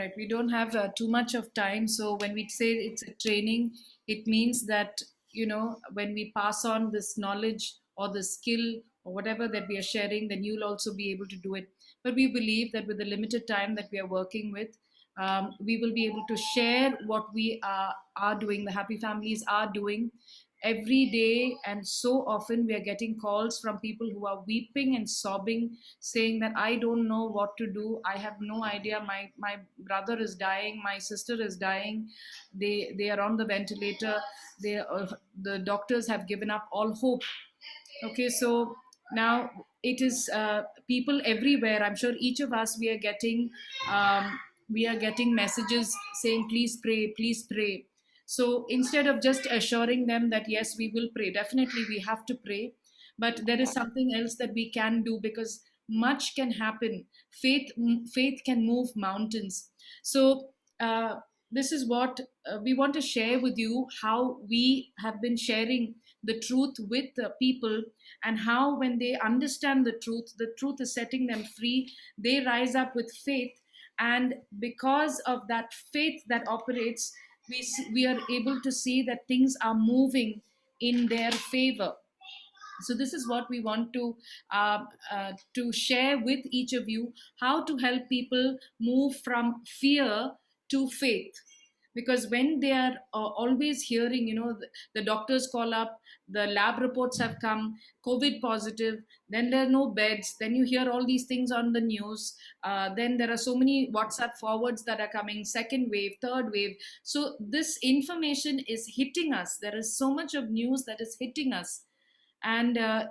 Right, we don't have too much of time. So when we say it's a training, it means that, when we pass on this knowledge or the skill or whatever that we are sharing, then you'll also be able to do it. But we believe that with the limited time that we are working with, we will be able to share what we are doing, the Happy Families are doing every day. And so often we are getting calls from people who are weeping and sobbing, saying that I don't know what to do, I have no idea, my brother is dying, my sister is dying, they are on the ventilator, the doctors have given up all hope. Okay, so now it is people everywhere. I'm sure each of us, we are getting messages saying, please pray, please pray. So instead of just assuring them that yes, we will pray, definitely we have to pray, but there is something else that we can do, because much can happen. Faith can move mountains. So uh, this is what we want to share with you, how we have been sharing the truth with people, and how when they understand the truth is setting them free, they rise up with faith. And because of that faith that operates, we are able to see that things are moving in their favor. So this is what we want to share with each of you, how to help people move from fear to faith. Because when they are always hearing, the doctors call up, the lab reports have come, COVID positive, then there are no beds, then you hear all these things on the news, then there are so many WhatsApp forwards that are coming, second wave, third wave. So this information is hitting us, there is so much of news that is hitting us. And uh,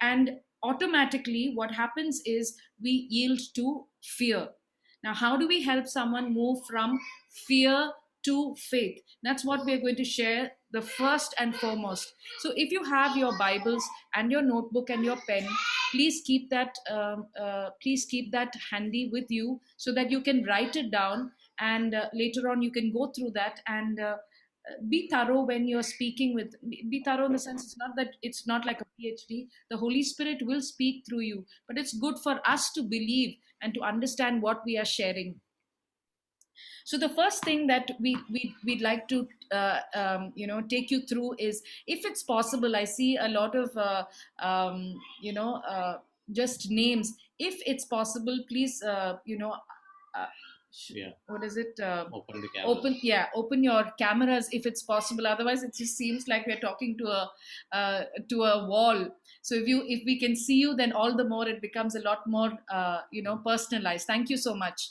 and automatically what happens is we yield to fear. Now, how do we help someone move from fear to faith? That's what we're going to share, the first and foremost. So if you have your Bibles and your notebook and your pen, please keep that handy with you, so that you can write it down, and later on you can go through that, and be thorough when you're speaking with. Be thorough in the sense, it's not like a PhD. The Holy Spirit will speak through you, but it's good for us to believe and to understand what we are sharing. So the first thing that we'd like to take you through is, if it's possible, I see a lot of just names. If it's possible, please uh, what is it, Open the camera. open your cameras if it's possible, otherwise it just seems like we're talking to a wall. So if we can see you, then all the more it becomes a lot more personalized. Thank you so much.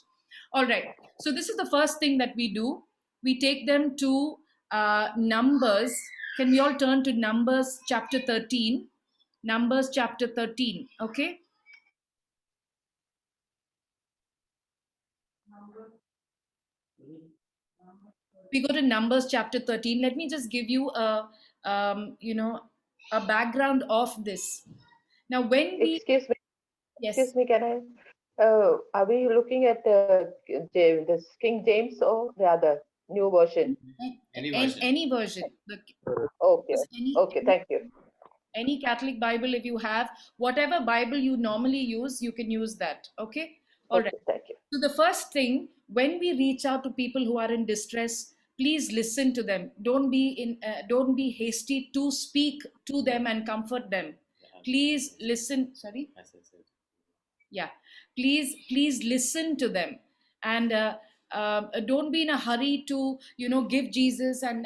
All right, so this is the first thing that we do. We take them to Numbers. Can we all turn to Numbers chapter 13? Numbers chapter 13, okay? We go to Numbers chapter 13. Let me just give you um, you know a background of this. Now when we Excuse me, yes, can I? Are we looking at the King James or the other new version? Any version. any version, Okay, any, okay, thank you. any Catholic Bible, if you have whatever Bible you normally use, you can use that. Okay, all right. Okay, thank you. So the first thing, when we reach out to people who are in distress, please listen to them. Don't be hasty to speak to them and comfort them. Please listen. Sorry. As I said. Yeah, please listen to them. And don't be in a hurry to give Jesus, and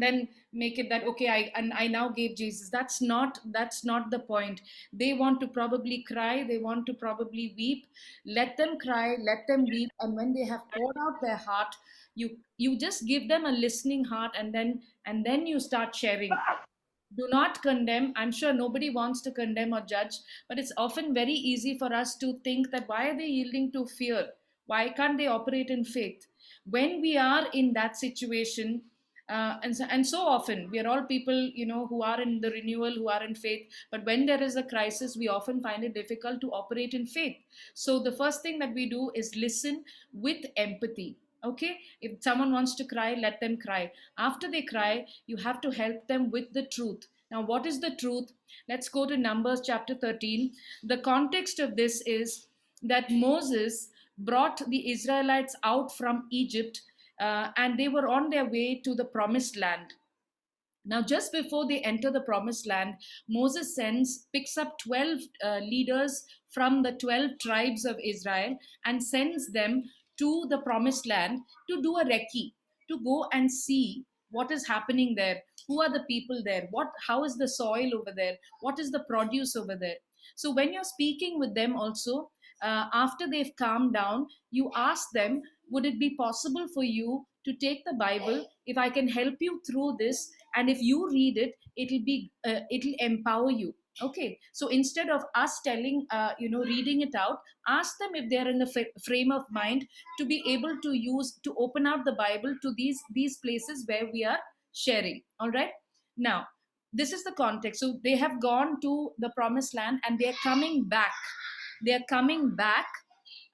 then make it that, okay, I now gave Jesus. That's not the point. They want to probably cry, they want to probably weep. Let them cry, let them weep, and when they have poured out their heart, you just give them a listening heart, and then you start sharing. Do not condemn. I'm sure nobody wants to condemn or judge, but it's often very easy for us to think that, why are they yielding to fear? Why can't they operate in faith? When we are in that situation, and so often we are all people, who are in the renewal, who are in faith, but when there is a crisis, we often find it difficult to operate in faith. So the first thing that we do is listen with empathy. Okay, if someone wants to cry, let them cry. After they cry, you have to help them with the truth. Now, what is the truth? Let's go to Numbers chapter 13. The context of this is that Moses, brought the Israelites out from Egypt, and they were on their way to the promised land. Now, just before they enter the promised land, Moses picks up 12 leaders from the 12 tribes of Israel and sends them to the promised land to do a recce, to go and see what is happening there, who are the people there, how is the soil over there, what is the produce over there. So when you're speaking with them also, after they've calmed down, you ask them, would it be possible for you to take the Bible, if I can help you through this, and if you read it, it'll empower you. Okay, so instead of us telling, reading it out, ask them if they're in the frame of mind to be able to open out the Bible to these places where we are sharing. All right, now this is the context. So they have gone to the promised land and they're coming back.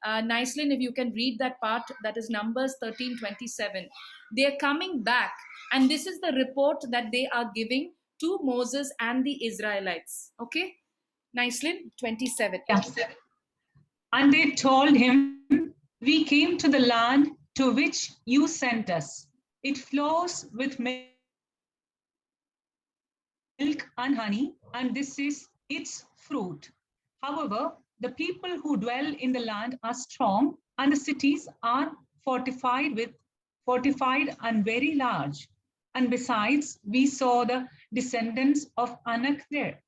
Nicelyn, if you can read that part, that is Numbers 13:27. They're coming back, and this is the report that they are giving to Moses and the Israelites. Okay, Nicelyn, 27. Yeah. And they told him, we came to the land to which you sent us. It flows with milk and honey, and this is its fruit. However, the people who dwell in the land are strong, and the cities are fortified and very large. And besides, we saw the descendants of Anak there.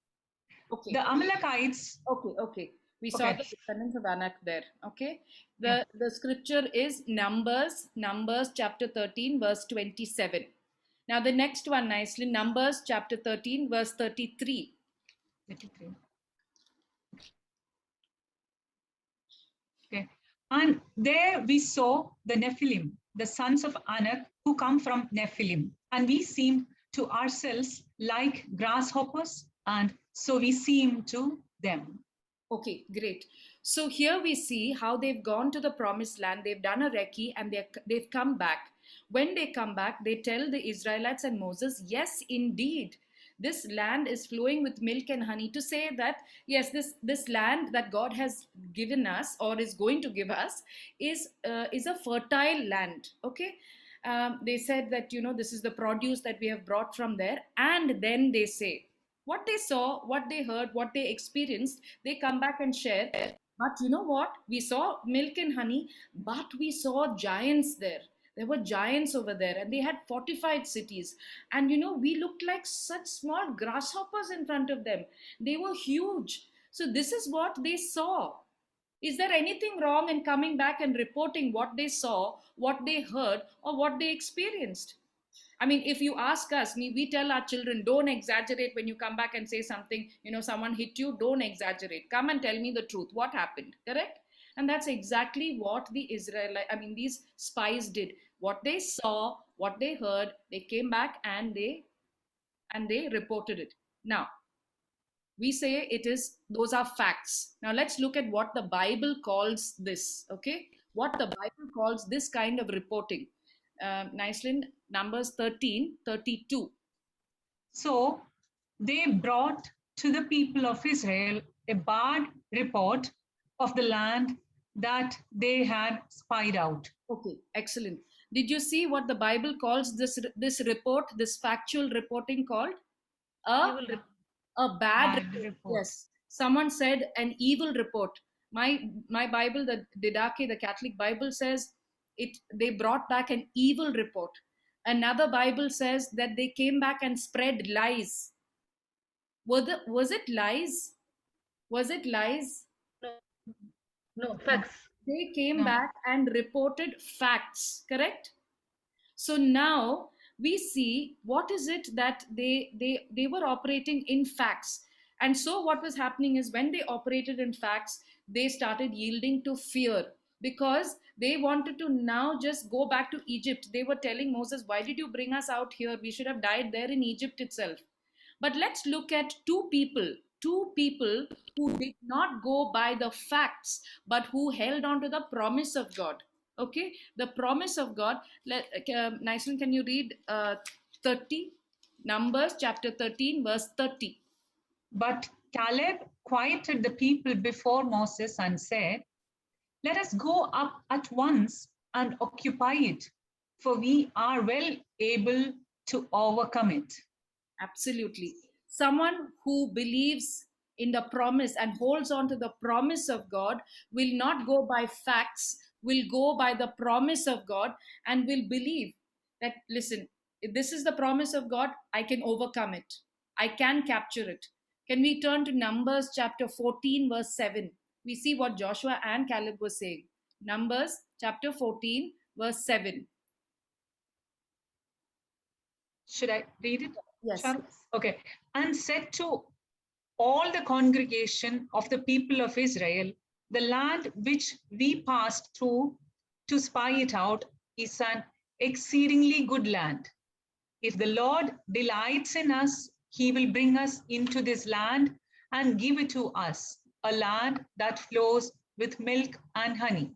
Okay. The Amalekites. Okay. We saw the descendants of Anak there. Okay. The scripture is Numbers chapter 13, verse 27. Now the next one, nicely, Numbers chapter 13, verse 33. 33. Okay. And there we saw the Nephilim, the sons of Anak, who come from Nephilim. And we seemed to ourselves like grasshoppers, and so we seem to them. Okay, great. So here we see how they've gone to the promised land. They've done a recce and they've come back. When they come back, they tell the Israelites and Moses, yes, indeed, this land is flowing with milk and honey, to say that, yes, this land that God has given us or is going to give us is a fertile land. Okay. They said that, this is the produce that we have brought from there. And then they say, what they saw, what they heard, what they experienced, they come back and share. But you know what? We saw milk and honey, but we saw giants there. There were giants over there, and they had fortified cities. And we looked like such small grasshoppers in front of them. They were huge. So this is what they saw. Is there anything wrong in coming back and reporting what they saw, what they heard, or what they experienced? I mean, if you ask us, we tell our children, don't exaggerate when you come back and say something, someone hit you, don't exaggerate. Come and tell me the truth. What happened? Correct? And that's exactly what these spies did. What they saw, what they heard, they came back and they reported it. Now, we say those are facts. Now let's look at what the Bible calls this, okay? What the Bible calls this kind of reporting. Nicelyn, Numbers 13:32. So they brought to the people of Israel a bad report of the land that they had spied out. Okay, excellent. Did you see what the Bible calls this report, this factual reporting called? A bad report. Yes. Someone said an evil report. My Bible, the Didache, the Catholic Bible, says they brought back an evil report. Another Bible says that they came back and spread lies. Was it lies? Was it lies? No, facts. They came back and reported facts, correct? So now we see what is it that they were operating in facts. And so what was happening is, when they operated in facts, they started yielding to fear, because they wanted to now just go back to Egypt. They were telling Moses, why did you bring us out here? We should have died there in Egypt itself. But let's look at two people who did not go by the facts, but who held on to the promise of God. Okay, the promise of God. Nicelyn, can you read 30? Numbers chapter 13, verse 30. But Caleb quieted the people before Moses and said, Let us go up at once and occupy it, for we are well able to overcome it. Absolutely. Someone who believes in the promise and holds on to the promise of God will not go by facts, will go by the promise of God, and will believe that, listen, if this is the promise of God, I can overcome it. I can capture it. Can we turn to Numbers chapter 14, verse 7? We see what Joshua and Caleb were saying. Numbers chapter 14, verse 7. Should I read it? Yes. Charles? Okay. And said to all the congregation of the people of Israel, the land which we passed through to spy it out is an exceedingly good land. If the Lord delights in us, he will bring us into this land and give it to us, a land that flows with milk and honey.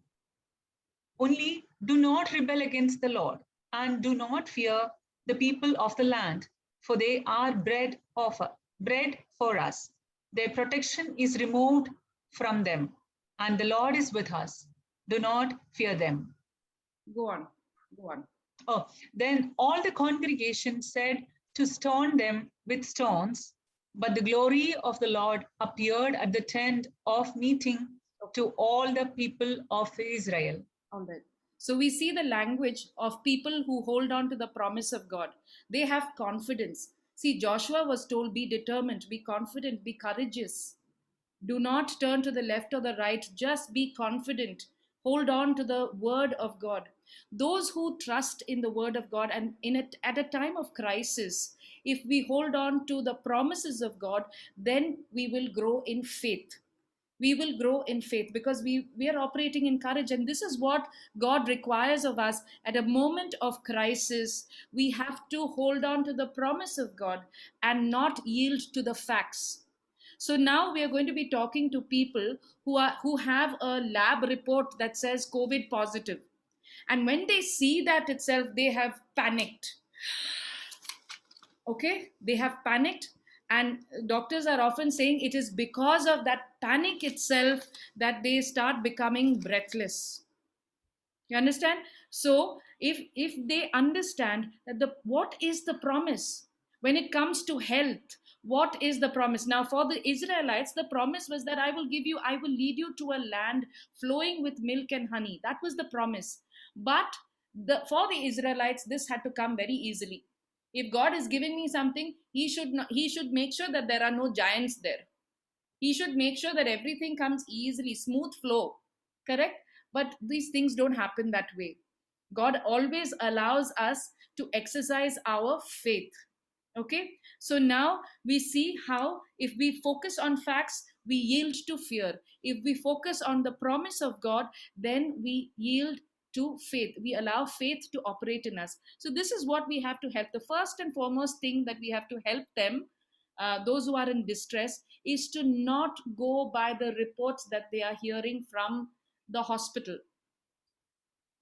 Only do not rebel against the Lord, and do not fear the people of the land, for they are bread for us. Their protection is removed from them, and the Lord is with us. Do not fear them. Go on. Go on. Oh, then all the congregation said to stone them with stones, but the glory of the Lord appeared at the tent of meeting to all the people of Israel. All right. So we see the language of people who hold on to the promise of God. They have confidence. See, Joshua was told, be determined, be confident, be courageous. Do not turn to the left or the right. Just be confident. Hold on to the word of God. Those who trust in the word of God and in it at a time of crisis, if we hold on to the promises of God, then we will grow in faith. We will grow in faith because we are operating in courage, and this is what God requires of us at a moment of crisis. We have to hold on to the promise of God and not yield to the facts. So now we are going to be talking to people who have a lab report that says COVID positive, and when they see that itself, they have panicked. Okay, they have panicked, and doctors are often saying it is because of that panic itself that they start becoming breathless. You understand? So if they understand that the what is the promise when it comes to health, what is the promise? Now for the Israelites, the promise was that I will lead you to a land flowing with milk and honey. That was the promise. But for the Israelites, this had to come very easily. If God is giving me something, he should make sure that there are no giants there. He should make sure that everything comes easily, smooth flow. Correct? But these things don't happen that way. God always allows us to exercise our faith. Okay? So now we see how if we focus on facts, we yield to fear. If we focus on the promise of God, then we yield to faith. We allow faith to operate in us. So this is what we have to help. The first and foremost thing that we have to help them, those who are in distress, is to not go by the reports that they are hearing from the hospital.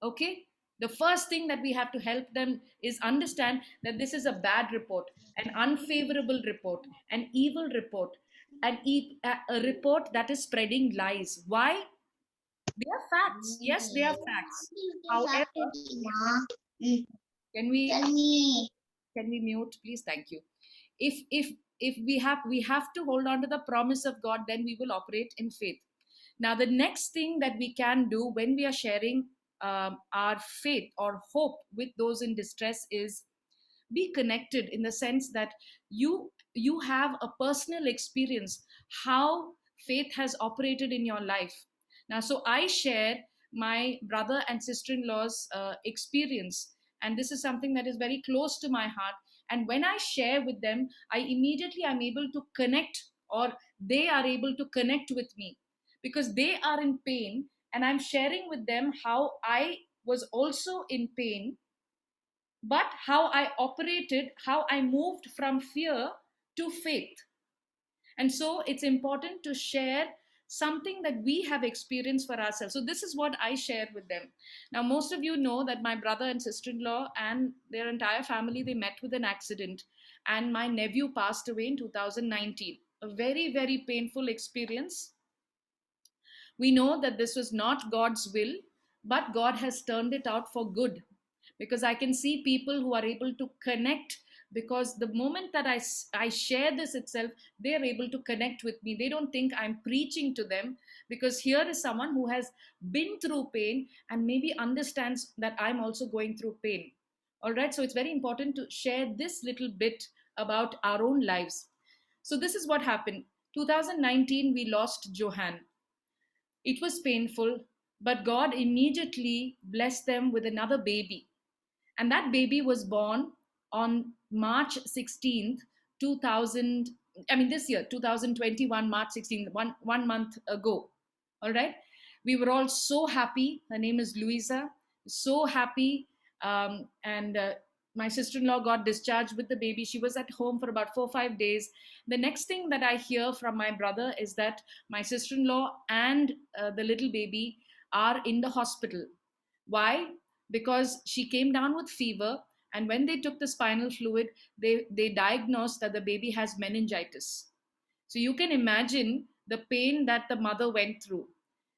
Okay? The first thing that we have to help them is understand that this is a bad report, an unfavorable report, an evil report, a report that is spreading lies. Why? They are facts. Yes, they are facts. However, can we mute, please? Thank you. If we have to hold on to the promise of God, then we will operate in faith. Now, the next thing that we can do when we are sharing our faith or hope with those in distress is be connected, in the sense that you have a personal experience how faith has operated in your life. Now, so I share my brother and sister-in-law's experience, and this is something that is very close to my heart. And when I share with them, I immediately am able to connect, or they are able to connect with me, because they are in pain, and I'm sharing with them how I was also in pain, but how I operated, how I moved from fear to faith. And so it's important to share something that we have experienced for ourselves. So this is what I shared with them. Now, most of you know that my brother and sister-in-law and their entire family, they met with an accident, and my nephew passed away in 2019. A very, very painful experience. We know that this was not God's will, but God has turned it out for good, because I can see people who are able to connect, because the moment that I share this itself, they're able to connect with me. They don't think I'm preaching to them, because here is someone who has been through pain and maybe understands that I'm also going through pain. All right, so it's very important to share this little bit about our own lives. So this is what happened. 2019, we lost Johan. It was painful, but God immediately blessed them with another baby. And that baby was born on March 16th, 2000. I mean, this year, 2021, March 16th, one month ago. All right. We were all so happy. Her name is Louisa. So happy. And my sister-in-law got discharged with the baby. She was at home for about 4 or 5 days. The next thing that I hear from my brother is that my sister-in-law and the little baby are in the hospital. Why? Because she came down with fever, and when they took the spinal fluid, they diagnosed that the baby has meningitis. So you can imagine the pain that the mother went through.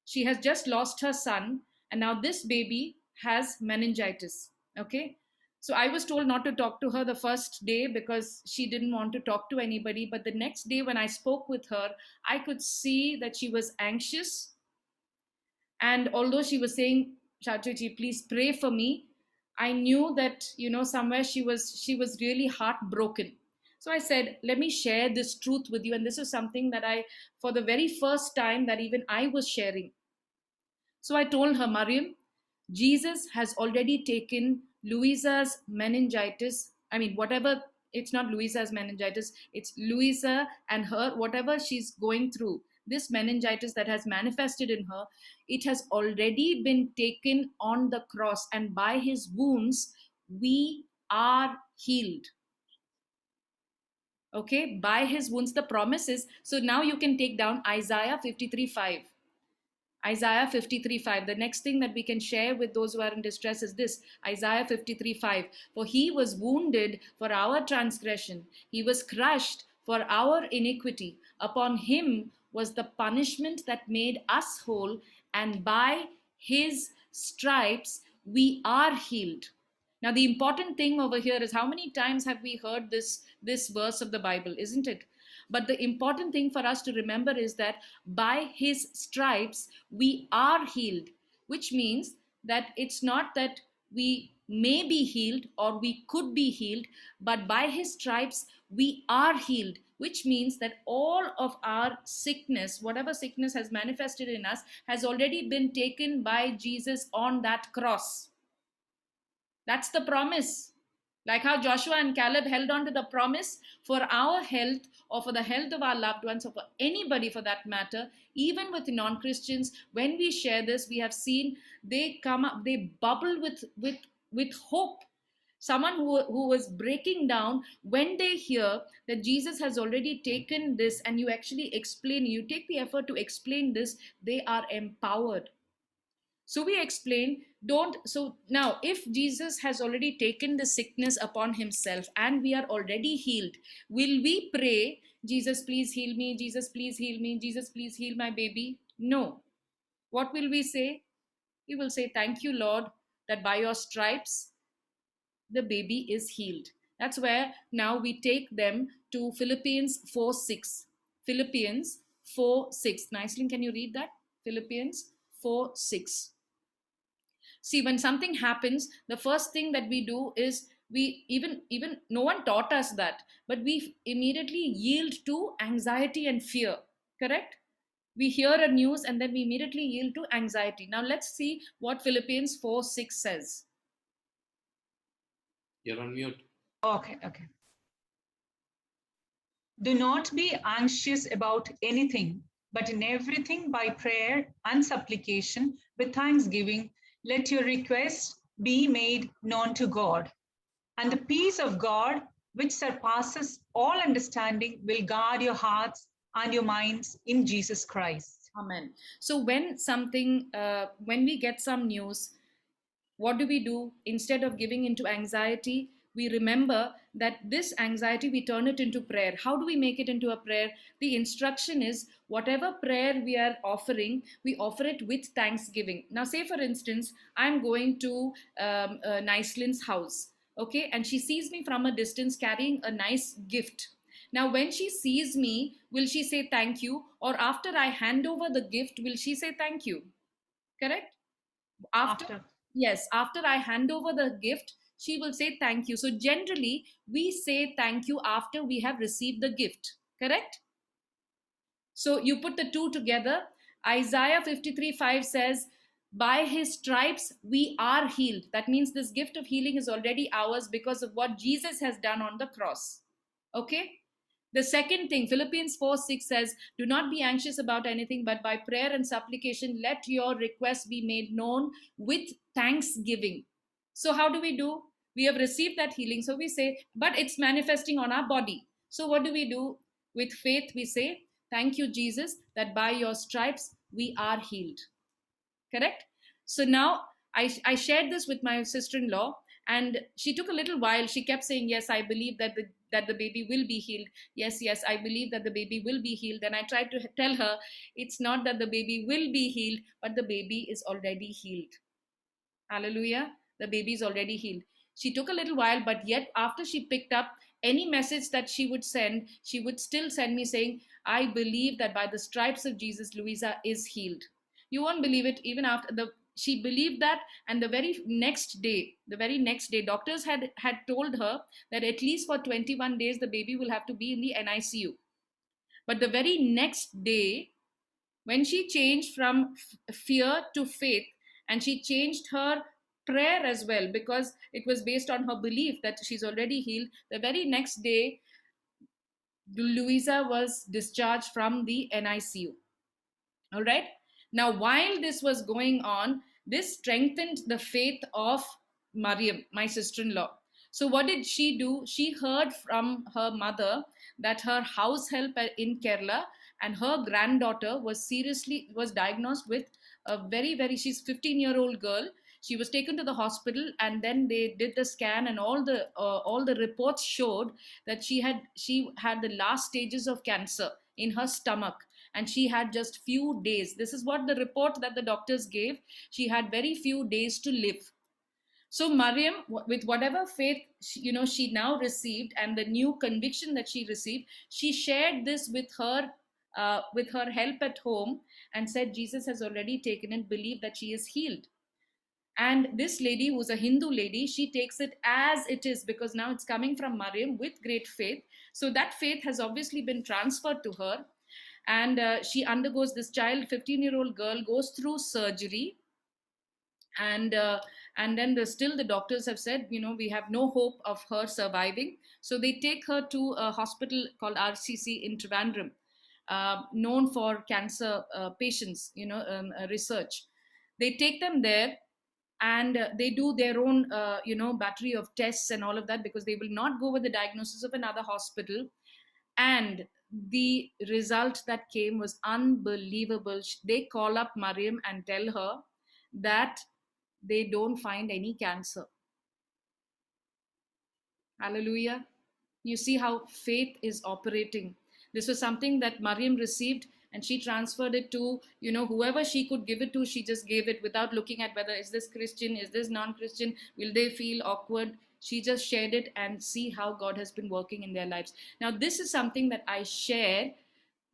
She has just lost her son, and now this baby has meningitis. Okay. So I was told not to talk to her the first day because she didn't want to talk to anybody. But the next day, when I spoke with her, I could see that she was anxious. And although she was saying, Chaturji, please pray for me, I knew that, somewhere she was really heartbroken. So I said, let me share this truth with you. And this is something that for the very first time, that even I was sharing. So I told her, Mariam, Jesus has already taken Louisa's meningitis. I mean, whatever, it's not Louisa's meningitis, it's Louisa and her, whatever she's going through, this meningitis that has manifested in her, it has already been taken on the cross. And by his wounds, we are healed. Okay, by his wounds, the promise is. So now you can take down Isaiah 53:5. Isaiah 53:5. The next thing that we can share with those who are in distress is this: Isaiah 53:5. For he was wounded for our transgression, he was crushed for our iniquity. Upon him was the punishment that made us whole, and by his stripes we are healed. Now, the important thing over here is, how many times have we heard this verse of the Bible, isn't it? But the important thing for us to remember is that by his stripes, we are healed, which means that it's not that we may be healed or we could be healed, but by his stripes, we are healed, which means that all of our sickness, whatever sickness has manifested in us, has already been taken by Jesus on that cross. That's the promise. Like how Joshua and Caleb held on to the promise for our health, or for the health of our loved ones, or for anybody for that matter, even with non-Christians, when we share this, we have seen they come up, they bubble with hope. Someone who was breaking down, when they hear that Jesus has already taken this, and you actually explain, you take the effort to explain this, they are empowered. So we explain, so now if Jesus has already taken the sickness upon himself and we are already healed, will we pray, Jesus, please heal me, Jesus, please heal me, Jesus, please heal my baby? No. What will we say? We will say, thank you, Lord, that by your stripes, the baby is healed. That's where now we take them to Philippians 4:6. Philippians 4:6. Nicely, can you read that? Philippians 4:6. See, when something happens, the first thing that we do is we even no one taught us that, but we immediately yield to anxiety and fear. Correct? We hear a news and then we immediately yield to anxiety. Now let's see what Philippians 4:6 says. You're on mute. Okay. Do not be anxious about anything, but in everything by prayer and supplication with thanksgiving, let your requests be made known to God. And the peace of God, which surpasses all understanding, will guard your hearts and your minds in Jesus Christ. Amen. So when we get some news, what do? Instead of giving into anxiety, we remember that this anxiety, we turn it into prayer. How do we make it into a prayer? The instruction is whatever prayer we are offering, we offer it with thanksgiving. Now, say for instance, I'm going to Niceland's house, okay, and she sees me from a distance carrying a nice gift. Now, when she sees me, will she say thank you? Or after I hand over the gift, will she say thank you? Correct? After, yes, after I hand over the gift, she will say thank you. So generally, we say thank you after we have received the gift. Correct? So you put the two together. Isaiah 53:5 says, by his stripes we are healed. That means this gift of healing is already ours because of what Jesus has done on the cross. Okay? The second thing, Philippians 4:6 says, do not be anxious about anything, but by prayer and supplication, let your requests be made known with thanksgiving. So how do? We have received that healing. So we say, but it's manifesting on our body. So what do? With faith, we say, thank you, Jesus, that by your stripes we are healed. Correct? So now I shared this with my sister-in-law, and she took a little while. She kept saying, yes, I believe that the baby will be healed. Yes, I believe that the baby will be healed. And I tried to tell her, it's not that the baby will be healed, but the baby is already healed. Hallelujah. The baby is already healed. She took a little while, but yet after she picked up any message that she would send, she would still send me saying, I believe that by the stripes of Jesus, Louisa is healed. You won't believe it. Even after she believed that, and the very next day, doctors had told her that at least for 21 days the baby will have to be in the NICU. But the very next day, when she changed from fear to faith, and she changed her prayer as well, because it was based on her belief that she's already healed, the very next day Louisa was discharged from the NICU. All right. Now, while this was going on, this strengthened the faith of Mariam, my sister-in-law. So what did she do? She heard from her mother that her house help in Kerala and her granddaughter was diagnosed with a she's a 15-year-old girl. She was taken to the hospital, and then they did the scan, and all the reports showed that she had the last stages of cancer in her stomach, and she had just few days. This is what the report that the doctors gave. She had very few days to live. So Mariam, with whatever faith she now received, and the new conviction that she received, she shared this with her help at home, and said, Jesus has already taken it. Believe that she is healed. And this lady, who's a Hindu lady, she takes it as it is, because now it's coming from Mariam with great faith. So that faith has obviously been transferred to her, and she undergoes, this child, 15-year-old girl, goes through surgery, and then still the doctors have said, we have no hope of her surviving. So they take her to a hospital called RCC in Trivandrum, known for cancer patients, research. They take them there, and they do their own battery of tests and all of that, because they will not go with the diagnosis of another hospital. And the result that came was unbelievable. They call up Mariam and tell her that they don't find any cancer. Hallelujah. You see how faith is operating. This was something that Mariam received, and she transferred it to, whoever she could give it to. She just gave it without looking at whether is this Christian, is this non-Christian, will they feel awkward. She just shared it, and see how God has been working in their lives. Now, this is something that I share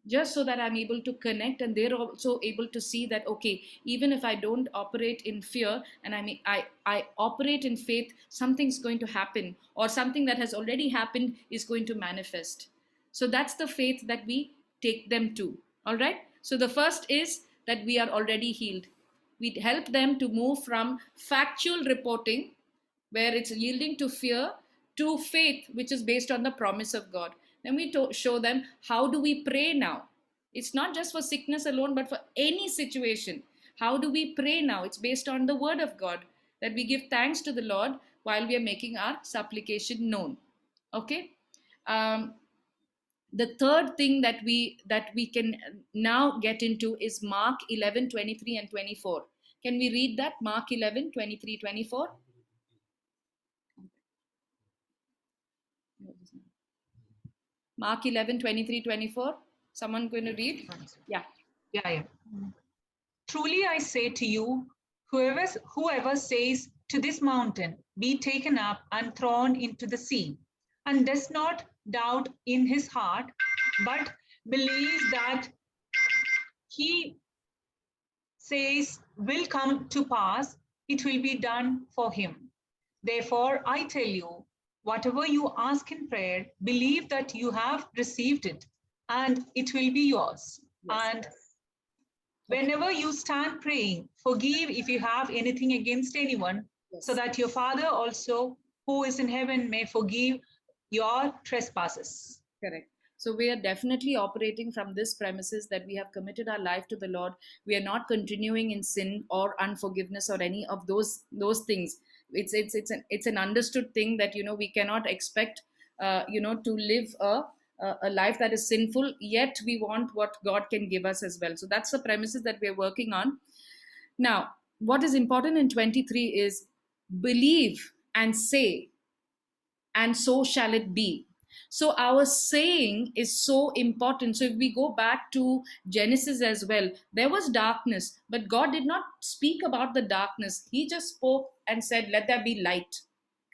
just so that I'm able to connect, and they're also able to see that, okay, even if I don't operate in fear, and I operate in faith, something's going to happen, or something that has already happened is going to manifest. So that's the faith that we take them to. All right. So the first is that we are already healed. We help them to move from factual reporting, where it's yielding to fear, to faith, which is based on the promise of God. Then we show them, how do we pray now? It's not just for sickness alone, but for any situation. How do we pray now? It's based on the word of God, that we give thanks to the Lord while we are making our supplication known. Okay. The third thing that we can now get into is Mark 11:23 and 24. Can we read that? Mark 11:23, 24. Mark 11, 23, 24. Someone going to read? Yeah. Yeah. Truly I say to you, whoever says to this mountain, be taken up and thrown into the sea, and does not doubt in his heart, but believes that he says will come to pass, it will be done for him. Therefore, I tell you, whatever you ask in prayer, believe that you have received it, and it will be yours. Yes. And whenever you stand praying, forgive if you have anything against anyone, Yes. so that your Father also, who is in heaven, may forgive your trespasses. Correct. So we are definitely operating from this premises that we have committed our life to the Lord. We are not continuing in sin or unforgiveness or any of those things. It's an understood thing that we cannot expect to live a life that is sinful. Yet we want what God can give us as well. So that's the premises that we are working on. Now, what is important in 23 is believe and say, and so shall it be. So our saying is so important. So if we go back to Genesis as well, there was darkness, but God did not speak about the darkness. He just spoke and said, let there be light.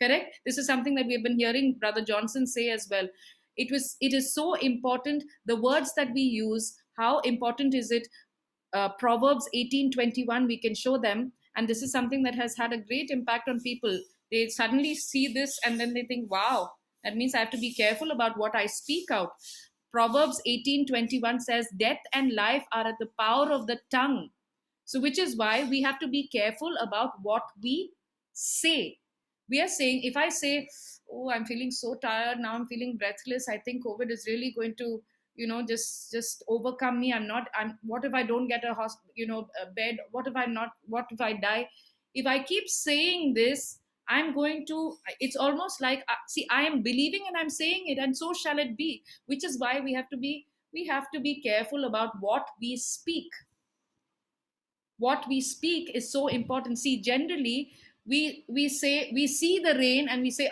Correct? This is something that we have been hearing Brother Johnson say as well. It is so important, the words that we use, how important is it? Proverbs 18:21, we can show them, and this is something that has had a great impact on people. They suddenly see this and then they think, wow, that means I have to be careful about what I speak out. Proverbs 18:21 says, death and life are at the power of the tongue. So which is why we have to be careful about what we say. We are saying, if I say, oh, I'm feeling so tired now, I'm feeling breathless, I think COVID is really going to just overcome me. I'm what if I don't get a bed? What if I die? If I keep saying this, I'm going to, it's almost like, see, I am believing and I'm saying it, and so shall it be. Which is why we have to be careful about what we speak. What we speak is so important. See, generally we say, we see the rain and we say,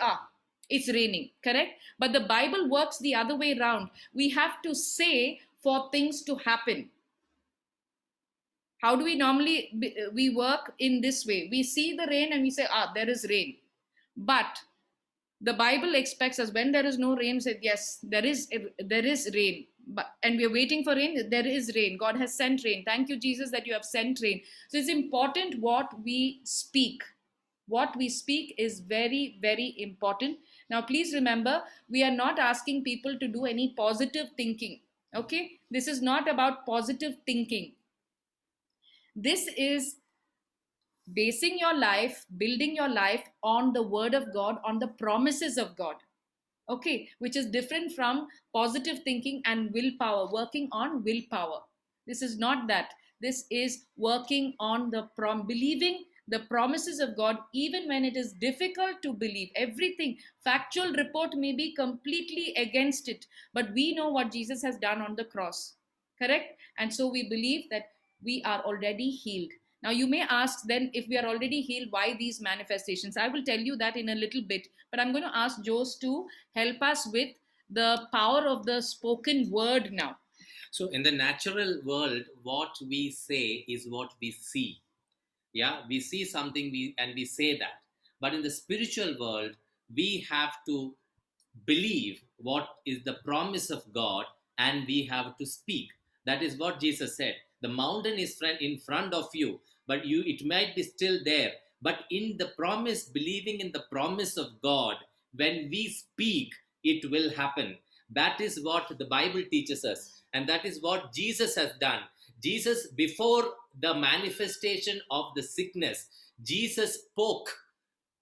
it's raining, correct? But the Bible works the other way around. We have to say for things to happen. How do we normally we work in this way? We see the rain and we say, there is rain. But the Bible expects us, when there is no rain, said, yes, there is rain. And we are waiting for rain. There is rain. God has sent rain. Thank you, Jesus, that you have sent rain. So it's important what we speak. What we speak is very, very important. Now, please remember, we are not asking people to do any positive thinking. Okay? This is not about positive thinking. This is basing your life, building your life on the word of God, on the promises of God. Okay, which is different from positive thinking and willpower, working on willpower. This is not that. This is working on believing the promises of God, even when it is difficult to believe. Everything, factual report may be completely against it, but we know what Jesus has done on the cross. Correct? And so we believe that we are already healed. Now, you may ask then, if we are already healed, why these manifestations? I will tell you that in a little bit, but I'm going to ask Jose to help us with the power of the spoken word now. So in the natural world, what we say is what we see. Yeah, we see something and we say that. But in the spiritual world, we have to believe what is the promise of God, and we have to speak. That is what Jesus said. The mountain is in front of you, but it might be still there. But in the promise, believing in the promise of God, when we speak, it will happen. That is what the Bible teaches us. And that is what Jesus has done. Jesus, before the manifestation of the sickness, Jesus spoke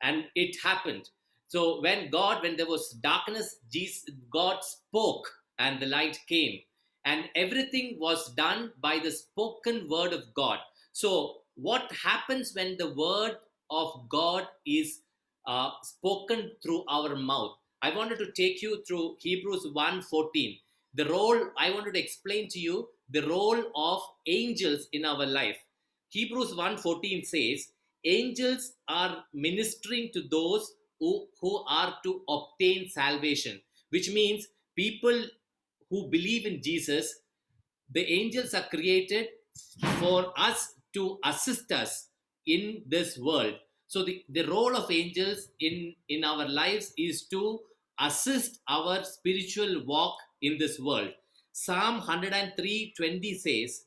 and it happened. So when there was darkness, God spoke and the light came. And everything was done by the spoken word of God. So what happens when the word of God is spoken through our mouth? I wanted to take you through Hebrews 1:14. The role, I wanted to explain to you the role of angels in our life. Hebrews 1:14 says, angels are ministering to those who are to obtain salvation, which means people who believe in Jesus. The angels are created for us to assist us in this world. So the role of angels in our lives is to assist our spiritual walk in this world. Psalm 103:20 says,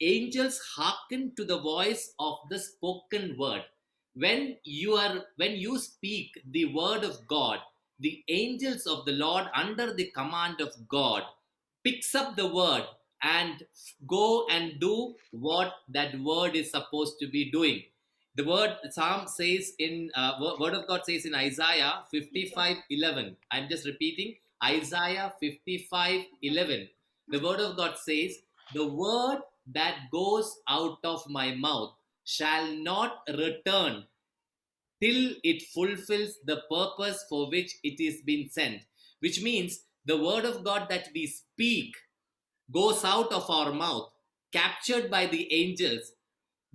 angels hearken to the voice of the spoken word. When you speak the word of God, the angels of the Lord under the command of God picks up the word and go and do what that word is supposed to be doing. The Psalm says in word of God says in Isaiah 55:11. I'm just repeating Isaiah 55:11. The word of God says, the word that goes out of my mouth shall not return till it fulfills the purpose for which it is been sent. Which means the word of God that we speak goes out of our mouth, captured by the angels,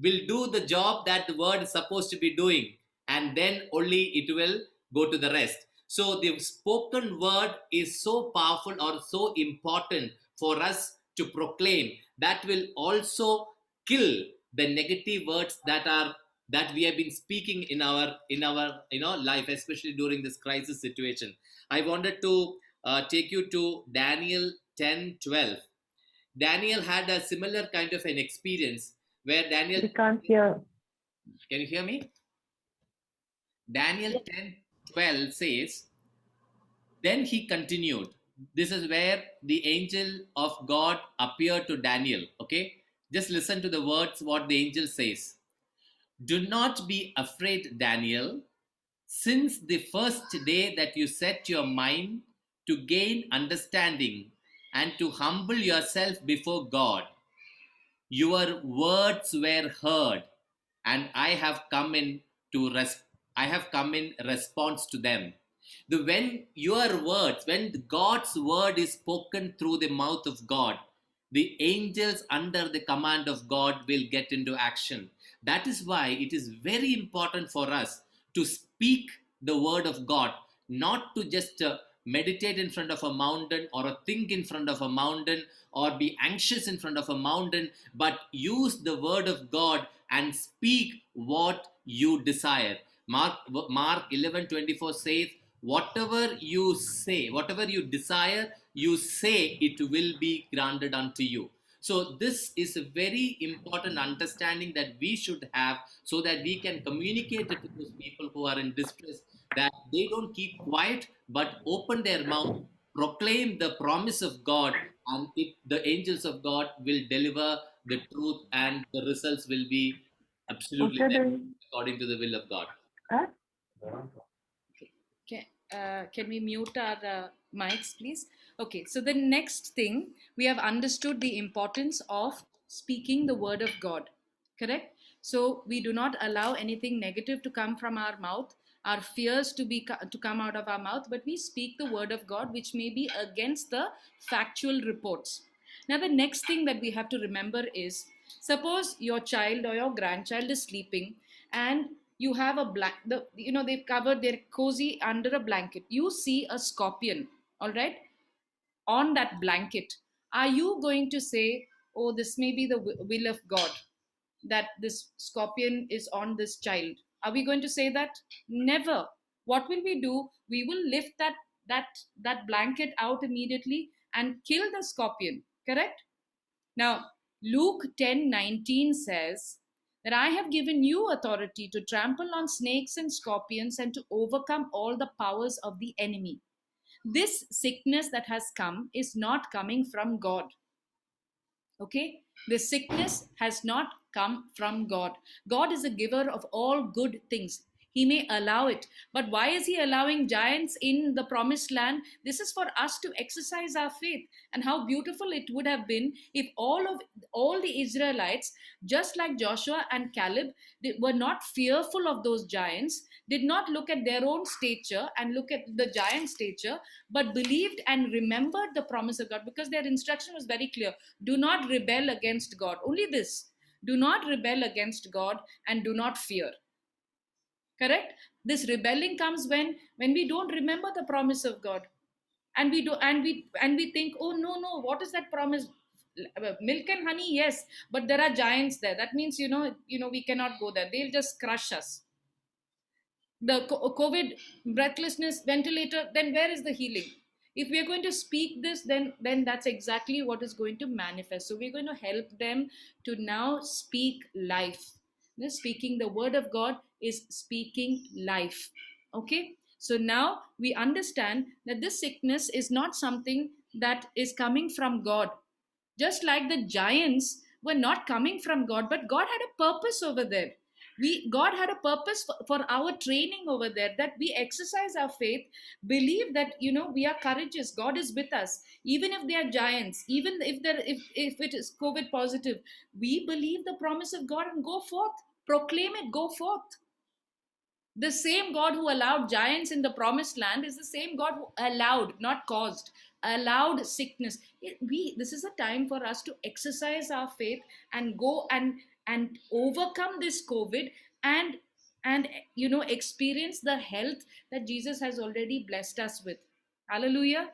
will do the job that the word is supposed to be doing, and then only it will go to the rest. So the spoken word is so powerful or so important for us to proclaim, that will also kill the negative words that we have been speaking in our life, especially during this crisis situation. I wanted to take you to Daniel 10:12. Daniel had a similar kind of an experience where Daniel. We can't hear. Can you hear me? Daniel 10:12 says, then he continued. This is where the angel of God appeared to Daniel. Okay, just listen to the words what the angel says. Do not be afraid, Daniel, since the first day that you set your mind to gain understanding and to humble yourself before God, your words were heard, and I have come in response to them. When God's word is spoken through the mouth of God, the angels under the command of God will get into action. That is why it is very important for us to speak the word of God, not to just meditate in front of a mountain or think in front of a mountain or be anxious in front of a mountain, but use the word of God and speak what you desire. Mark 11:24 says, whatever you say, whatever you desire, you say, it will be granted unto you. So this is a very important understanding that we should have, so that we can communicate it to those people who are in distress, that they don't keep quiet but open their mouth, proclaim the promise of God, and the angels of God will deliver the truth, and the results will be absolutely there, according to the will of God. Can we mute our mics, please? Okay, so the next thing, we have understood the importance of speaking the word of God, correct? So we do not allow anything negative to come from our mouth, our fears to come out of our mouth, but we speak the word of God, which may be against the factual reports. Now, the next thing that we have to remember is, suppose your child or your grandchild is sleeping, and you have they've covered their cozy under a blanket. You see a scorpion, all right, on that blanket. Are you going to say, oh, this may be the will of God that this scorpion is on this child? Are we going to say that? Never. What will we do? We will lift that blanket out immediately and kill the scorpion, correct? Now, Luke 10:19 says that I have given you authority to trample on snakes and scorpions and to overcome all the powers of the enemy. This sickness that has come is not coming from God. Okay? The sickness has not come from God. God is a giver of all good things. He may allow it. But why is he allowing giants in the promised land? This is for us to exercise our faith. And how beautiful it would have been if all the Israelites, just like Joshua and Caleb, they were not fearful of those giants, did not look at their own stature and look at the giant stature, but believed and remembered the promise of God, because their instruction was very clear. Do not rebel against God. Only this. Do not rebel against God and do not fear. Correct? This rebelling comes when we don't remember the promise of God, and we do and we think, oh no, no, what is that promise? Milk and honey, yes, but there are giants there. That means, we cannot go there. They'll just crush us. The COVID, breathlessness, ventilator, then where is the healing? If we are going to speak this, then that's exactly what is going to manifest. So we're going to help them to now speak life. Speaking the word of God is speaking life. Okay, so now we understand that this sickness is not something that is coming from God. Just like the giants were not coming from God, but God had a purpose over there. God had a purpose for our training over there, that we exercise our faith, believe that we are courageous, God is with us, even if they are giants, even if it is COVID positive, we believe the promise of God and go forth, proclaim it, go forth. The same God who allowed giants in the promised land is the same God who allowed, not caused, allowed sickness. This is a time for us to exercise our faith and go and overcome this COVID, and experience the health that Jesus has already blessed us with. Hallelujah.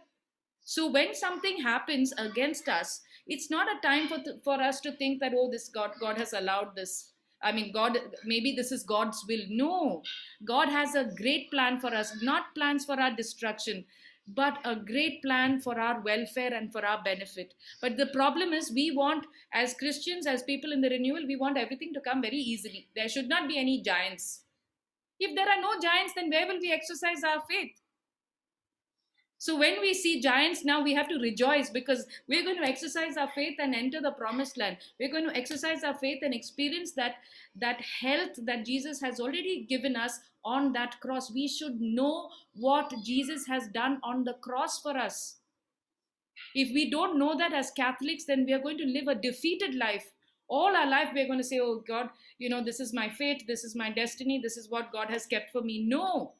So when something happens against us, it's not a time for us to think that, oh, this God has allowed this. I mean, God, maybe this is God's will. No, God has a great plan for us, not plans for our destruction, but a great plan for our welfare and for our benefit. But the problem is, we want, as Christians, as people in the renewal, we want everything to come very easily. There should not be any giants. If there are no giants, then where will we exercise our faith? So when we see giants, now we have to rejoice, because we're going to exercise our faith and enter the promised land. We're going to exercise our faith and experience that health that Jesus has already given us on that cross. We should know what Jesus has done on the cross for us. If we don't know that as Catholics, then we are going to live a defeated life. All our life we're going to say, oh God, this is my fate, this is my destiny, this is what God has kept for me. No.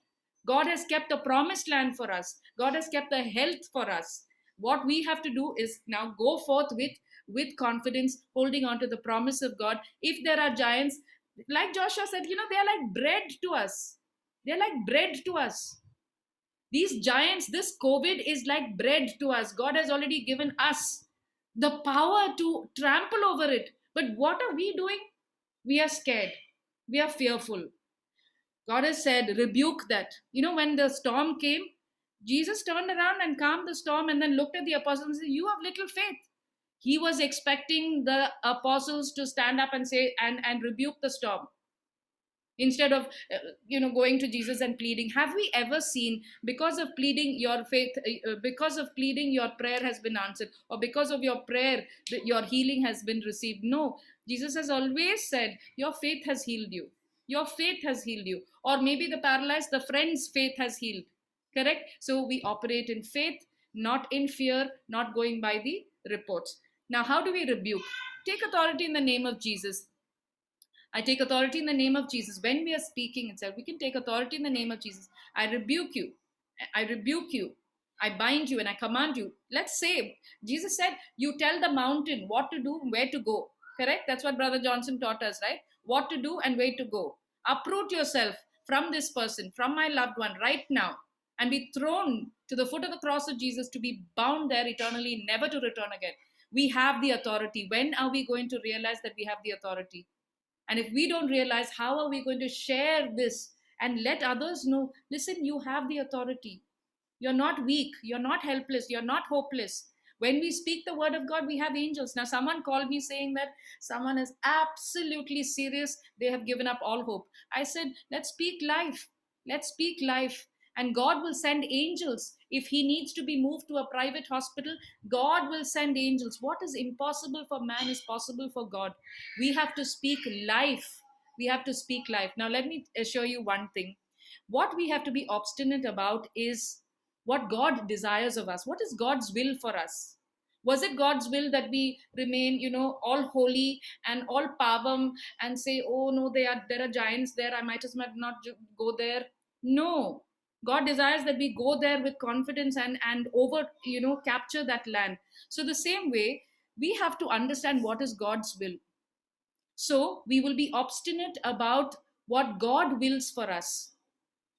God has kept a promised land for us. God has kept the health for us. What we have to do is now go forth with confidence, holding on to the promise of God. If there are giants, like Joshua said, they are like bread to us. They're like bread to us. These giants, this COVID is like bread to us. God has already given us the power to trample over it. But what are we doing? We are scared. We are fearful. God has said, rebuke that. When the storm came, Jesus turned around and calmed the storm, and then looked at the apostles and said, you have little faith. He was expecting the apostles to stand up and say, and rebuke the storm, instead of going to Jesus and pleading. Have we ever seen, because of pleading your faith, because of pleading your prayer has been answered, or because of your prayer your healing has been received? No. Jesus has always said, your faith has healed you. Your faith has healed you. Or maybe the paralyzed, the friend's faith has healed. Correct? So we operate in faith, not in fear, not going by the reports. Now, how do we rebuke? Take authority in the name of Jesus. I take authority in the name of Jesus. When we are speaking itself, we can take authority in the name of Jesus. I rebuke you. I rebuke you. I bind you and I command you. Let's say, Jesus said, you tell the mountain what to do, where to go. Correct? That's what Brother Johnson taught us, right? What to do and where to go. Uproot yourself from this person, from my loved one right now, and be thrown to the foot of the cross of Jesus, to be bound there eternally, never to return again. We have the authority. When are we going to realize that we have the authority? And if we don't realize, how are we going to share this and let others know, listen, you have the authority. You're not weak. You're not helpless. You're not hopeless. When we speak the word of God, we have angels. Now, someone called me saying that someone is absolutely serious. They have given up all hope. I said, let's speak life. Let's speak life. And God will send angels. If he needs to be moved to a private hospital, God will send angels. What is impossible for man is possible for God. We have to speak life. We have to speak life. Now, let me assure you one thing. What we have to be obstinate about is what God desires of us. What is God's will for us? Was it God's will that we remain, all holy and all pavam and say, oh no, there are giants there, I might as well not go there? No. God desires that we go there with confidence and capture that land. So the same way, we have to understand what is God's will. So we will be obstinate about what God wills for us.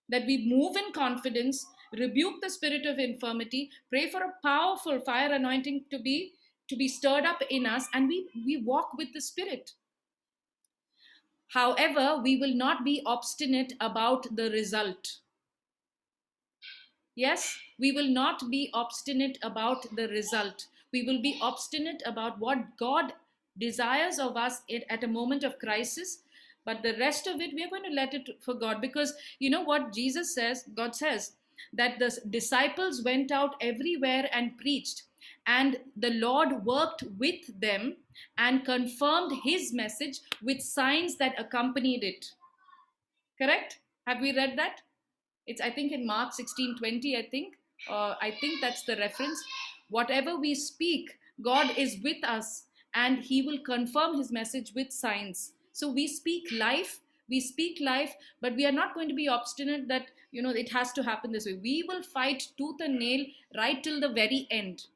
that we move in confidence, rebuke the spirit of infirmity, pray for a powerful fire anointing to be stirred up in us, and we walk with the Spirit. However, we will not be obstinate about the result. Yes, we will not be obstinate about the result. We will be obstinate about what God desires of us at a moment of crisis. But the rest of it, we are going to let it for God. Because you know what Jesus says? God says that the disciples went out everywhere and preached. And the Lord worked with them and confirmed his message with signs that accompanied it. Correct? Have we read that? It's, I think, in Mark 16:20, I think that's the reference. Whatever we speak, God is with us and he will confirm his message with signs. So we speak life, but we are not going to be obstinate that, it has to happen this way. We will fight tooth and nail right till the very end.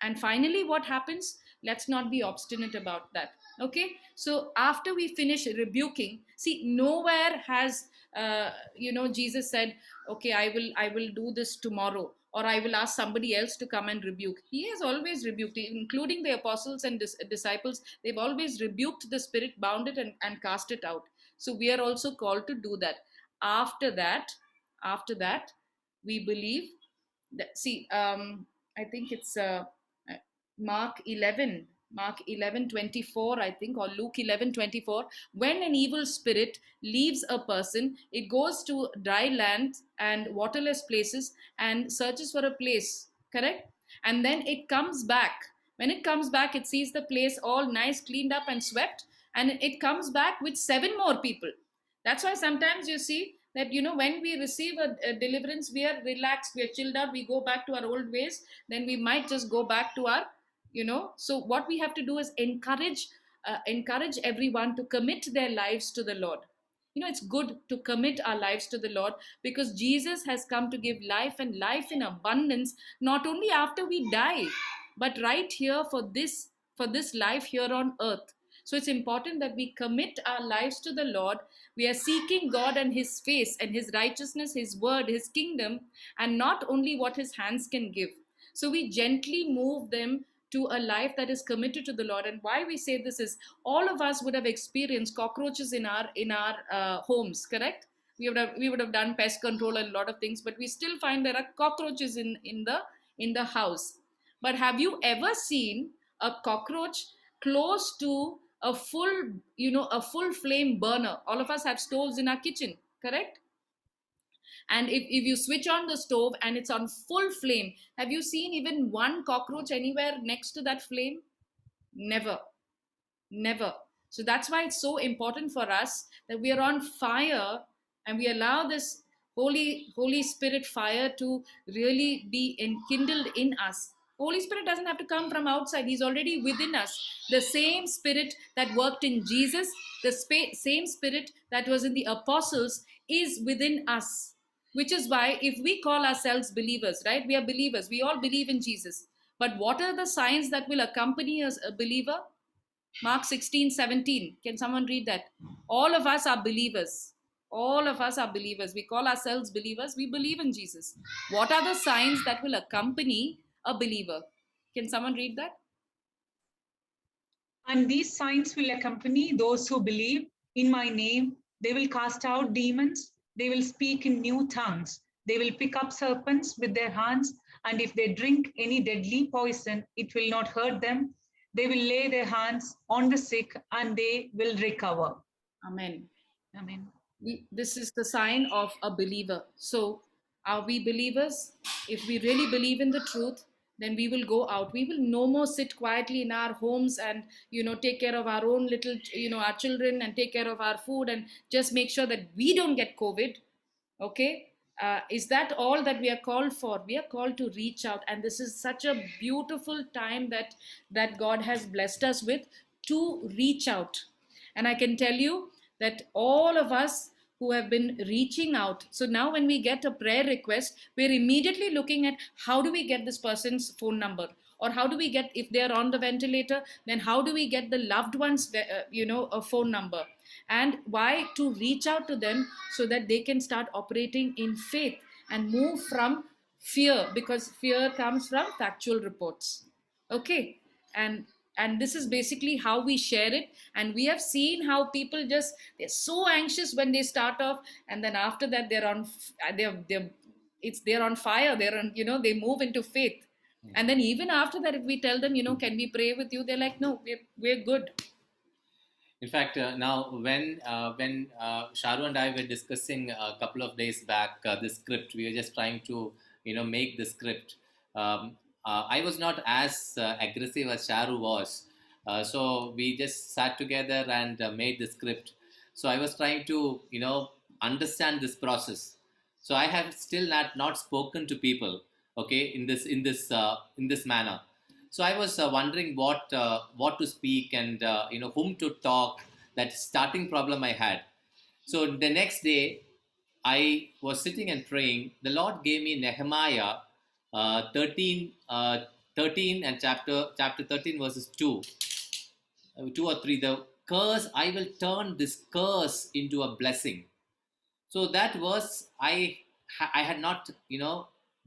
And finally, what happens? Let's not be obstinate about that. Okay, so after we finish rebuking, see, nowhere has Jesus said, okay, I will do this tomorrow, or I will ask somebody else to come and rebuke. He has always rebuked, including the apostles and disciples. They've always rebuked the spirit, bound it, and cast it out. So we are also called to do that. After that we believe that, see, I think it's Mark 11:24, I think, or Luke 11:24. When an evil spirit leaves a person, it goes to dry land and waterless places and searches for a place, correct? And then it comes back. When it comes back, it sees the place all nice, cleaned up and swept, and it comes back with 7 more people. That's why sometimes you see that, when we receive a deliverance, we are relaxed, we are chilled out, we go back to our old ways, then we might just go back to our, so what we have to do is encourage everyone to commit their lives to the Lord. It's good to commit our lives to the Lord, because Jesus has come to give life, and life in abundance, not only after we die, but right here for this life here on earth. So it's important that we commit our lives to the Lord. We are seeking God and his face and his righteousness, his word, his kingdom, and not only what his hands can give. So we gently move them to a life that is committed to the Lord. And why we say this is, all of us would have experienced cockroaches in our homes, correct? We would have done pest control and a lot of things, but we still find there are cockroaches in the house. But have you ever seen a cockroach close to a full flame burner? All of us have stoves in our kitchen, correct? And if you switch on the stove and it's on full flame, have you seen even one cockroach anywhere next to that flame? Never. So that's why it's so important for us that we are on fire, and we allow this Holy Spirit fire to really be enkindled in us. Holy Spirit doesn't have to come from outside. He's already within us. The same Spirit that worked in Jesus, the same Spirit that was in the apostles, is within us. Which is why, if we call ourselves believers, right? We are believers. We all believe in Jesus. But what are the signs that will accompany a believer? Mark 16:17. Can someone read that? All of us are believers. All of us are believers. We call ourselves believers. We believe in Jesus. What are the signs that will accompany a believer? Can someone read that? And these signs will accompany those who believe. In my name, they will cast out demons. They will speak in new tongues. They will pick up serpents with their hands. And if they drink any deadly poison, it will not hurt them. They will lay their hands on the sick and they will recover. Amen. Amen. This is the sign of a believer. So are we believers? If we really believe in the truth, then we will go out. We will no more sit quietly in our homes and, take care of our own little, our children, and take care of our food and just make sure that we don't get COVID. Okay. Is that all that we are called for? We are called to reach out. And this is such a beautiful time that God has blessed us with, to reach out. And I can tell you that all of us who have been reaching out. So now when we get a prayer request, we're immediately looking at, how do we get this person's phone number? Or how do we get, if they're on the ventilator, then how do we get the loved one's, a phone number? And why? To reach out to them so that they can start operating in faith and move from fear, because fear comes from factual reports. Okay. And this is basically how we share it. And we have seen how people just, they're so anxious when they start off, and then after that they're on fire, they're on, they move into faith. And then even after that, if we tell them, can we pray with you, they're like, no, we're good. In fact, now when Sharu and I were discussing a couple of days back the script, we were just trying to make the script. I was not as aggressive as Sharu was, so we just sat together and made the script. So I was trying to understand this process. So I have still not spoken to people, okay, in this manner. So I was wondering what to speak and whom to talk. That starting problem I had. So the next day, I was sitting and praying. The Lord gave me Nehemiah 13, 13 and chapter 13 verses 2, 2 or 3. The curse, I will turn this curse into a blessing. So that verse, I had not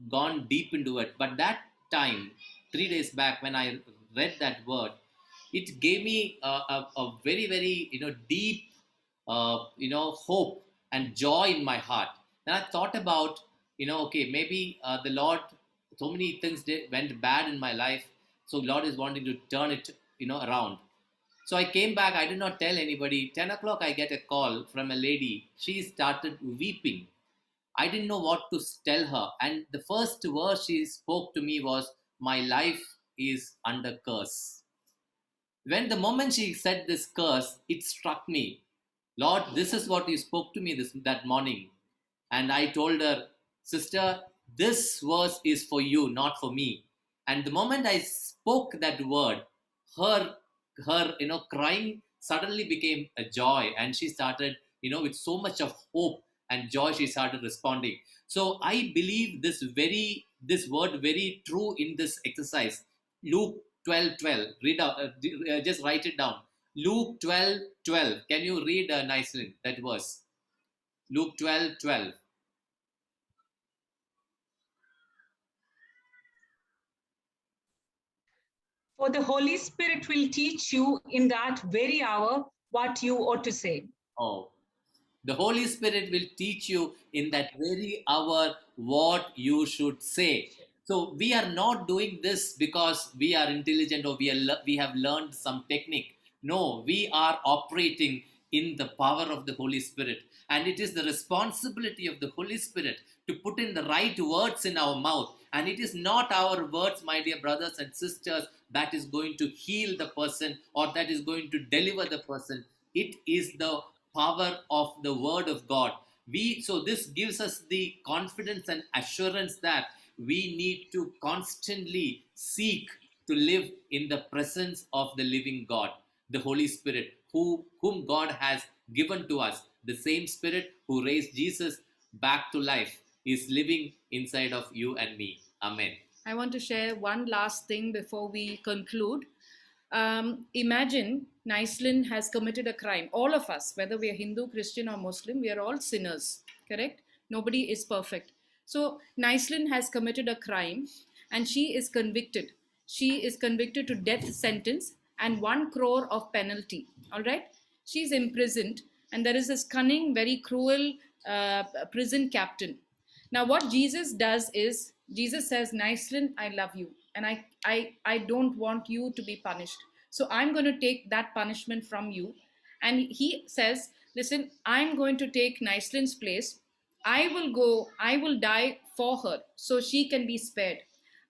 gone deep into it, but that time, 3 days back, when I read that word, it gave me a very very deep hope and joy in my heart. And I thought about okay, maybe the Lord, so many things went bad in my life, so Lord is wanting to turn it around. So I came back. I did not tell anybody. 10 o'clock, I get a call from a lady. She started weeping. I didn't know what to tell her. And the first word she spoke to me was, my life is under curse. When the moment she said this curse, it struck me. Lord, this is what you spoke to me that morning. And I told her, sister, this verse is for you, not for me. And the moment I spoke that word, her crying suddenly became a joy, and she started with so much of hope and joy, she started responding. So I believe this word very true in this exercise. Luke 12:12. Read out, just write it down. Luke 12:12. Can you read nicely that verse? Luke 12:12. For the Holy Spirit will teach you in that very hour what you ought to say. Oh, the Holy Spirit will teach you in that very hour what you should say. So we are not doing this because we are intelligent or we have learned some technique. No, we are operating in the power of the Holy Spirit. And it is the responsibility of the Holy Spirit to put in the right words in our mouth. And it is not our words, my dear brothers and sisters, that is going to heal the person or that is going to deliver the person. It is the power of the word of God. So this gives us the confidence and assurance that we need to constantly seek to live in the presence of the living God, the Holy Spirit, whom God has given to us. The same Spirit who raised Jesus back to life is living inside of you and me. Amen. I want to share one last thing before we conclude. Imagine Naislin has committed a crime. All of us, whether we are Hindu, Christian, or Muslim, we are all sinners, correct? Nobody is perfect. So Naislin has committed a crime and she is convicted. She is convicted to death sentence and 1 crore of penalty. All right? She's imprisoned, and there is this cunning, very cruel prison captain. Now, what Jesus does is, Jesus says, Naislin, I love you, and I don't want you to be punished. So I'm going to take that punishment from you. And he says, listen, I'm going to take Naislin's place. I will die for her so she can be spared.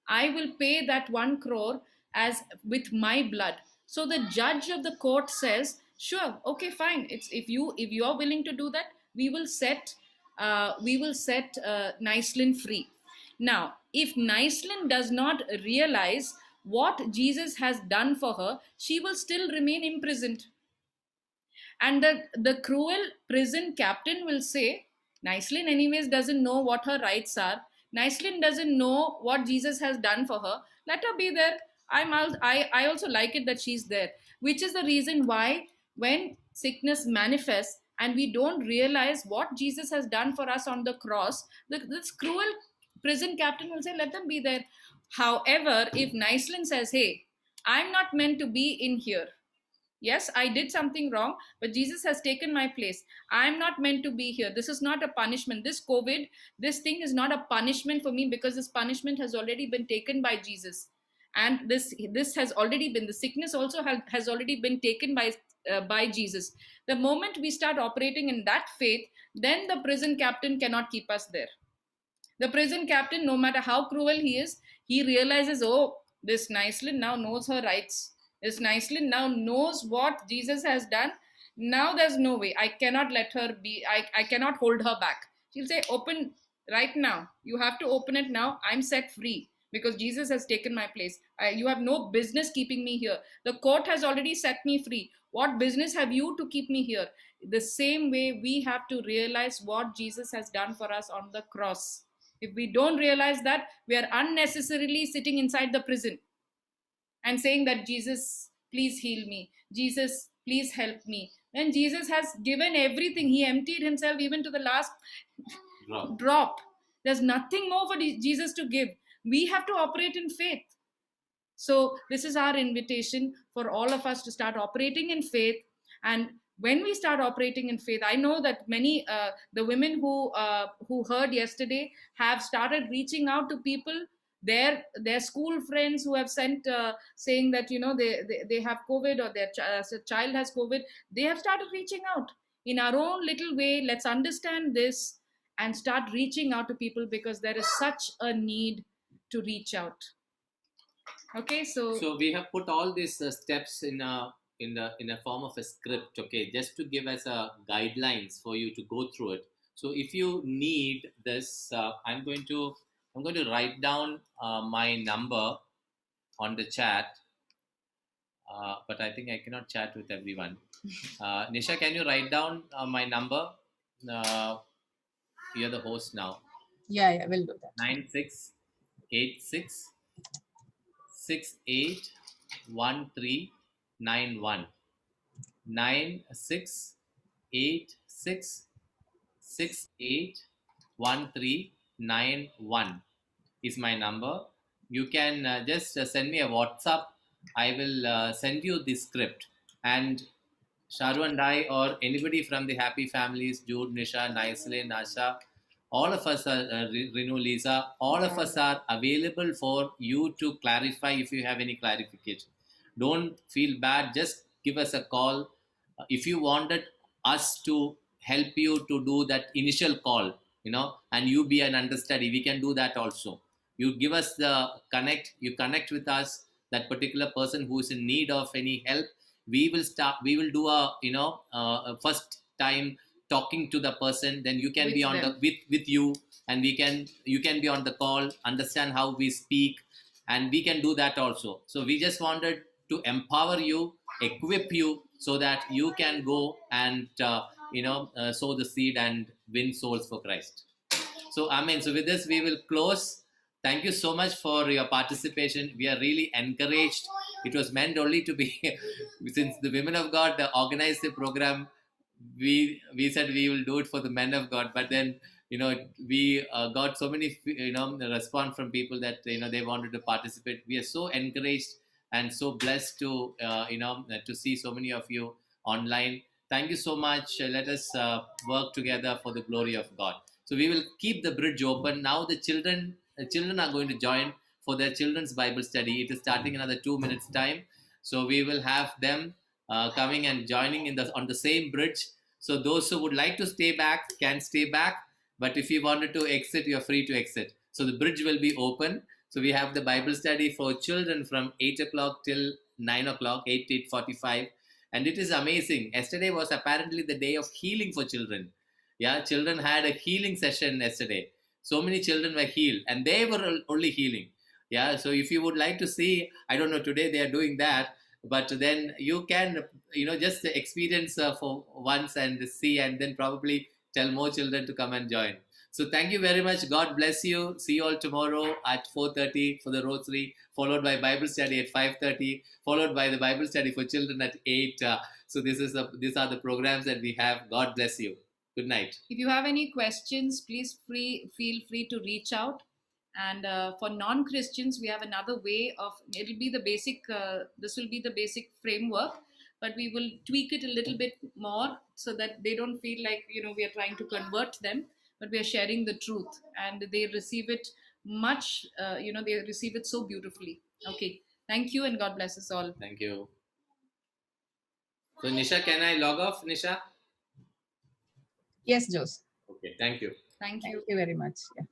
I will pay that 1 crore as with my blood. So the judge of the court says, sure, okay, fine. If you are willing to do that, we will set Naislin free. Now, if Naislin does not realize what Jesus has done for her, she will still remain imprisoned. And the cruel prison captain will say, Naislin anyways doesn't know what her rights are. Naislin doesn't know what Jesus has done for her. Let her be there. I also like it that she's there, which is the reason why when sickness manifests and we don't realize what Jesus has done for us on the cross, this cruel prison captain will say, let them be there. However, if Nicelin says, hey, I'm not meant to be in here. Yes, I did something wrong, but Jesus has taken my place. I'm not meant to be here. This is not a punishment. This COVID, this thing is not a punishment for me, because this punishment has already been taken by Jesus. And this has already been, the sickness also has already been taken by Jesus. The moment we start operating in that faith, then the prison captain cannot keep us there. The prison captain, no matter how cruel he is, he realizes, oh, this Nicelin now knows her rights. This Nicelin now knows what Jesus has done. Now there's no way. I cannot let her be, I cannot hold her back. She'll say, open right now. You have to open it now. I'm set free because Jesus has taken my place. You have no business keeping me here. The court has already set me free. What business have you to keep me here? The same way we have to realize what Jesus has done for us on the cross. If we don't realize that, we are unnecessarily sitting inside the prison and saying that, Jesus, please heal me. Jesus, please help me. When Jesus has given everything, he emptied himself even to the last drop. There's nothing more for Jesus to give. We have to operate in faith. So this is our invitation for all of us to start operating in faith. And when we start operating in faith, I know that many the women who heard yesterday have started reaching out to people, their school friends who have sent saying that they have COVID, or their child has COVID. They have started reaching out in our own little way. Let's understand this and start reaching out to people, because there is such a need to reach out. Okay, so we have put all these steps in a form of a script, okay, just to give us guidelines for you to go through it. So if you need this, I'm going to write down my number on the chat, but I think I cannot chat with everyone. Nisha, can you write down my number? You're the host now. Yeah, we'll do that. 9686 681391. 9686 681391 is my number. You can just send me a WhatsApp. I will send you the script, and Sharu and I, or anybody from the Happy Families, Jude, Nisha, Nicelin, Asha, all of us are, Renu, Lisa, all of us are available for you to clarify if you have any clarification. Don't feel bad. Just give us a call. If you wanted us to help you to do that initial call, and you be an understudy, we can do that also. You give us the connect, you connect with us, that particular person who is in need of any help. We will do a first time talking to the person, then you can with be on them. with you, and you can be on the call, understand how we speak, and we can do that also. So we just wanted to empower you, equip you, so that you can go and sow the seed and win souls for Christ. So amen. So with this we will close. Thank you so much for your participation. We are really encouraged. It was meant only to be since the women of God organized the program, we said we will do it for the men of God, but then we got so many response from people that they wanted to participate. We are so encouraged and so blessed to to see so many of you online. Thank you so much. Let us work together for the glory of God. So we will keep the bridge open now. The children are going to join for their children's Bible study. It is starting another 2 minutes time, so we will have them coming and joining on the same bridge. So those who would like to stay back can stay back, but if you wanted to exit, you're free to exit. So the bridge will be open. So we have the Bible study for children from 8 o'clock till 9 o'clock, 8:45, and it is amazing. Yesterday was apparently the day of healing for children. Yeah, children had a healing session yesterday. So many children were healed, and they were only healing. Yeah, so if you would like to see, I don't know, today they are doing that, but then you can just experience for once and see, and then probably tell more children to come and join. So thank you very much. God bless you. See you all tomorrow at 4:30 for the rosary, followed by Bible study at 5:30, followed by the Bible study for children at 8. So these are the programs that we have. God bless you. Good night. If you have any questions, please feel free to reach out. And for non-Christians, we have another way of, it'll be the basic, this will be the basic framework, but we will tweak it a little bit more so that they don't feel like, we are trying to convert them, but we are sharing the truth, and they receive it much, they receive it so beautifully. Okay. Thank you, and God bless us all. Thank you. So Nisha, can I log off, Nisha? Yes, Jose. Okay, thank you. Thank you. Thank you very much. Yeah.